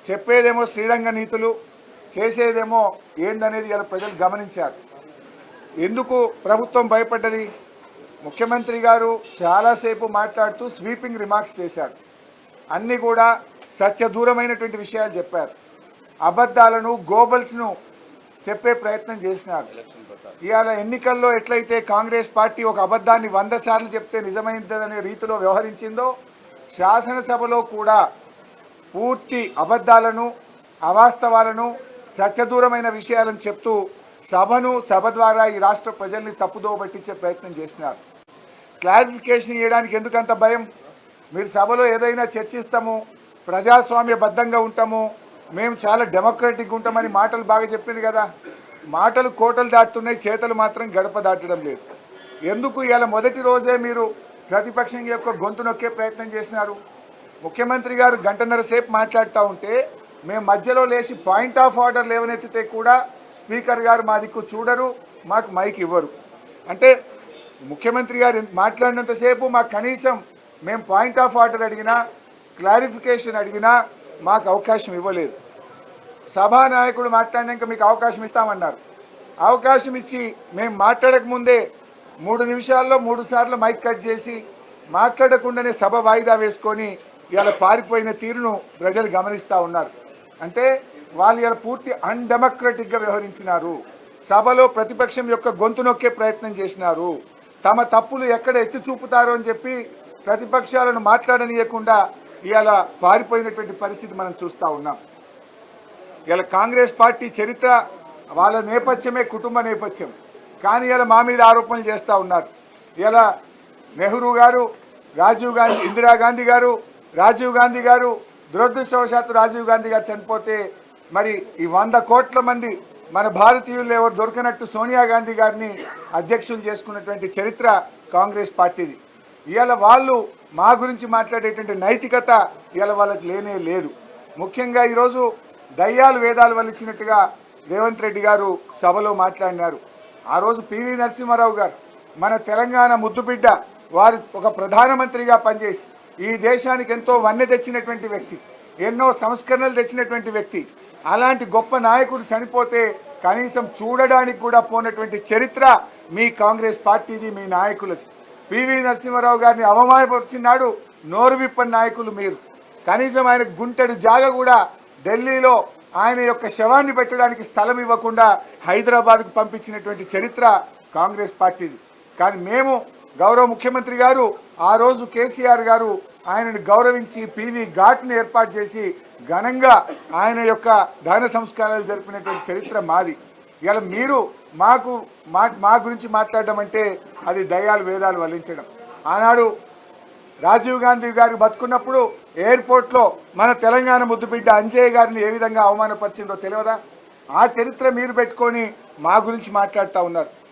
చెప్పేదేమో శ్రీరంగ నీతులు, చేసేదేమో ఏందనేది ఇలా ప్రజలు గమనించారు. ఎందుకు ప్రభుత్వం భయపడ్డది? ముఖ్యమంత్రి గారు చాలాసేపు మాట్లాడుతూ స్వీపింగ్ రిమార్క్స్ చేశారు. అన్నీ కూడా సత్యదూరమైనటువంటి విషయాలు చెప్పారు. అబద్ధాలను, గోబల్స్ను చెప్పే ప్రయత్నం చేసినారు. ఇవాళ ఎన్నికల్లో ఎట్లయితే కాంగ్రెస్ పార్టీ ఒక అబద్ధాన్ని 100 సార్లు చెప్తే నిజమైందనే రీతిలో వ్యవహరించిందో, శాసనసభలో కూడా పూర్తి అబద్ధాలను, అవాస్తవాలను, సత్యదూరమైన విషయాలను చెప్తూ సభ ద్వారా ఈ రాష్ట్ర ప్రజల్ని తప్పుదోవ పట్టించే ప్రయత్నం చేసినారు. క్లారిఫికేషన్ ఇవ్వడానికి ఎందుకంత భయం? మీరు సభలో ఏదైనా చర్చిస్తాము, ప్రజాస్వామ్యబద్ధంగా ఉంటాము, మేము చాలా డెమోక్రటిక్గా ఉంటామని మాటలు బాగా చెప్పింది కదా. మాటలు కోటలు దాటుతున్నాయి, చేతలు మాత్రం గడప దాటడం లేదు. ఎందుకు ఇలా మొదటి రోజే మీరు ప్రతిపక్షం యొక్క గొంతు నొక్కే ప్రయత్నం చేసినారు? ముఖ్యమంత్రి గారు గంటన్నర సేపు మాట్లాడుతూ ఉంటే మేము మధ్యలో లేచి పాయింట్ ఆఫ్ ఆర్డర్ లేవనెత్తితే కూడా స్పీకర్ గారు మా దిక్కు చూడరు, మాకు మైక్ ఇవ్వరు. అంటే ముఖ్యమంత్రి గారు మాట్లాడినంతసేపు మాకు కనీసం మేము పాయింట్ ఆఫ్ ఆర్డర్ అడిగినా, క్లారిఫికేషన్ అడిగినా మాకు అవకాశం ఇవ్వలేదు. సభానాయకుడు మాట్లాడినాక మీకు అవకాశం ఇస్తామన్నారు. అవకాశం ఇచ్చి మేము మాట్లాడకముందే 3 నిమిషాల్లో 3 సార్లు మైక్ కట్ చేసి మాట్లాడకుండానే సభ వాయిదా వేసుకొని ఇలా పారిపోయిన తీరును ప్రజలు గమనిస్తూ ఉన్నారు. అంటే వాళ్ళు ఇలా పూర్తి అన్డెమోక్రటిక్గా వ్యవహరించినారు. సభలో ప్రతిపక్షం యొక్క గొంతు నొక్కే ప్రయత్నం చేసినారు. తమ తప్పులు ఎక్కడ ఎత్తి చూపుతారో అని చెప్పి ప్రతిపక్షాలను మాట్లాడనీయకుండా ఇలా పారిపోయినటువంటి పరిస్థితి మనం చూస్తూ ఉన్నాం. ఇలా కాంగ్రెస్ పార్టీ చరిత్ర, వాళ్ళ నేపథ్యమే కుటుంబ నేపథ్యం. కానీ ఇలా మా మీద ఆరోపణలు చేస్తూ ఉన్నారు. ఇలా నెహ్రూ గారు, రాజీవ్ గాంధీ, ఇందిరాగాంధీ గారు, రాజీవ్ గాంధీ గారు, దురదృష్టవశాత్తు రాజీవ్ గాంధీ గారు చనిపోతే మరి ఈ 100 కోట్ల మంది మన భారతీయులు ఎవరు దొరకనట్టు సోనియా గాంధీ గారిని అధ్యక్షులు చేసుకున్నటువంటి చరిత్ర కాంగ్రెస్ పార్టీది. ఇవాళ వాళ్ళు మా గురించి మాట్లాడేటువంటి నైతికత ఇవాళ వాళ్ళకి లేనే లేదు. ముఖ్యంగా ఈరోజు దయ్యాలు వేదాలు వల్లించినట్టుగా రేవంత్ రెడ్డి గారు సభలో మాట్లాడినారు. ఆ రోజు పివి నరసింహారావు గారు, మన తెలంగాణ ముద్దుబిడ్డ, వారు ఒక ప్రధానమంత్రిగా పనిచేసి ఈ దేశానికి ఎంతో వన్నె తెచ్చినటువంటి వ్యక్తి, ఎన్నో సంస్కరణలు తెచ్చినటువంటి వ్యక్తి, అలాంటి గొప్ప నాయకుడు చనిపోతే కనీసం చూడడానికి కూడా పోనటువంటి చరిత్ర మీ కాంగ్రెస్ పార్టీది, మీ నాయకులది. పివి నరసింహారావు గారిని అవమానపరిచినాడు నోరు విప్పని నాయకులు మీరు. కనీసం ఆయనకు గుంటెడు జాగ కూడా ఢిల్లీలో ఆయన యొక్క శవాన్ని పెట్టడానికి స్థలం ఇవ్వకుండా హైదరాబాద్కు పంపించినటువంటి చరిత్ర కాంగ్రెస్ పార్టీది. కానీ మేము, గౌరవ ముఖ్యమంత్రి గారు ఆ రోజు కేసీఆర్ గారు ఆయనను గౌరవించి పివి ఘాట్ని ఏర్పాటు చేసి ఘనంగా ఆయన యొక్క దహన సంస్కారాలు జరిపినటువంటి చరిత్ర మాది. ఇలా మీరు మా గురించి మాట్లాడడం అంటే అది దయ్యాలు వేదాలు వల్లించడం. ఆనాడు రాజీవ్ గాంధీ గారు బతుకున్నప్పుడు ఎయిర్పోర్ట్లో మన తెలంగాణ ముద్దుబిడ్డ అంజయ్య గారిని ఏ విధంగా అవమానపరిచిందో తెలియదా? ఆ చరిత్ర మీరు పెట్టుకొని మా గురించి మాట్లాడుతూ ఉన్నారు.